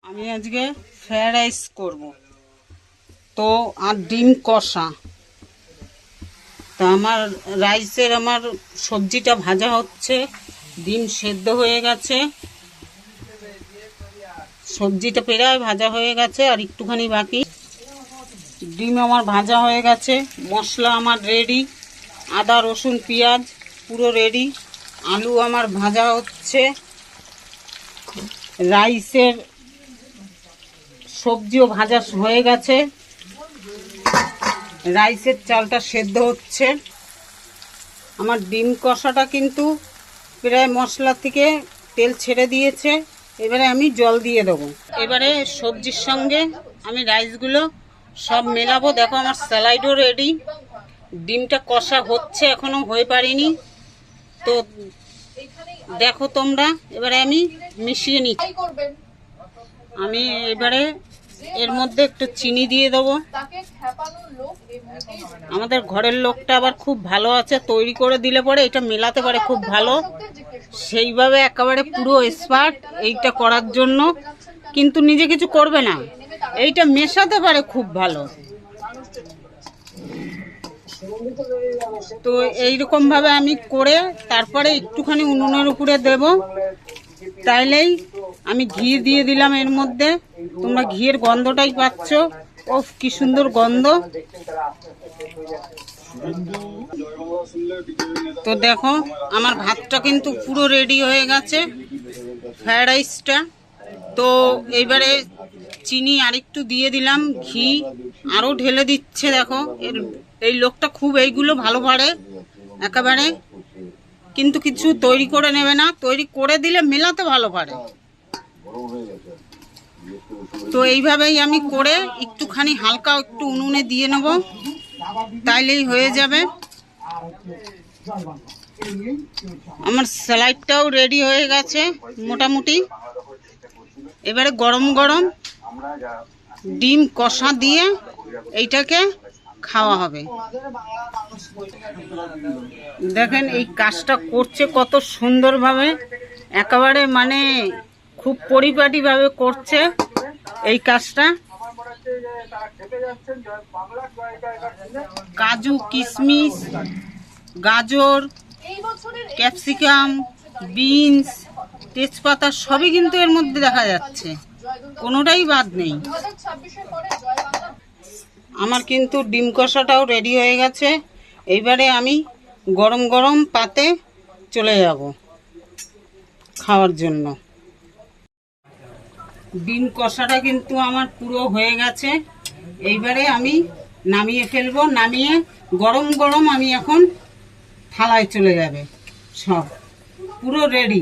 আমি আজকে fried rice করব তো আর ডিম কষা। তা আমার রাইসের সবজিটা ভাজা হচ্ছে, ডিম সেদ্ধ হয়ে গেছে, সবজিটা প্রায় ভাজা হয়ে গেছে আর একটুখানি বাকি। ডিম আমার ভাজা হয়ে গেছে, মশলা আমার রেডি, আদা রসুন পেঁয়াজ পুরো রেডি, আলু আমার ভাজা হচ্ছে, রাইসের সবজিও ভাজা হয়ে গেছে, রাইসের চালটা সেদ্ধ হচ্ছে। আমার ডিম কষাটা কিন্তু প্রায় মশলা থেকে তেল ছেড়ে দিয়েছে, এবারে আমি জল দিয়ে দেবো। এবারে সবজির সঙ্গে আমি রাইসগুলো সব মেলাবো। দেখো আমার স্যালাডও রেডি, ডিমটা কষা হচ্ছে, এখনো হয়ে পারিনি, তো দেখো তোমরা। এবারে আমি মিশিয়ে নিচ্ছি। আমি এবারে এর মধ্যে একটু চিনি দিয়ে দেবো। আমাদের ঘরের লোকটা আবার খুব ভালো আছে, তৈরি করে দিলে পরে এটা মেলাতে পারে খুব ভালো, সেইভাবে একেবারে পুরো এক্সপার্ট এইটা করার জন্য, কিন্তু নিজে কিছু করবে না, এইটা মেশাতে পারে খুব ভালো। তো এইরকম ভাবে আমি করে তারপরে একটুখানি উনুনের উপরে দেব, তাইলেই আমি ঘি দিয়ে দিলাম এর মধ্যে। তোমরা ঘিয়ের গন্ধটাই পাচ্ছ, ও কি সুন্দর গন্ধ। তো দেখো আমার ভাতটা কিন্তু পুরো রেডি হয়ে গেছে, ফ্রাইড রাইসটা। তো এইবারে চিনি আরেকটু দিয়ে দিলাম, ঘি আরও ঢেলে দিচ্ছে। দেখো এই লোকটা খুব এইগুলো ভালো পারে একেবারে, কিন্তু কিছু তৈরি করে নেবে না, তৈরি করে দিলে মেলাতে ভালো পারে। তো এইভাবেই আমি করে একটুখানি হালকা একটু উনুনে দিয়ে নেব, তাইলেই হয়ে যাবে। আমার স্যালাডটাও রেডি হয়ে গেছে মোটামুটি। এবারে গরম গরম ডিম কষা দিয়ে এইটাকে খাওয়া হবে। দেখেন এই কাজটা করছে কত সুন্দরভাবে, একেবারে খুব পরিপাটিভাবে করছে এই কাজটা। কাজু কিশমিশ গাজর ক্যাপসিকাম বিনস তেজপাতা সবই কিন্তু এর মধ্যে দেখা যাচ্ছে, কোনোটাই বাদ নেই। আমার কিন্তু ডিম কষাটাও রেডি হয়ে গেছে, এইবারে আমি গরম গরম পাতে চলে যাব খাওয়ার জন্য। ডিম কষাটা কিন্তু আমার পুরো হয়ে গেছে, এইবারে আমি নামিয়ে ফেলবো। নামিয়ে গরম গরম আমি এখন থালায় চলে যাবে, সব পুরো রেডি।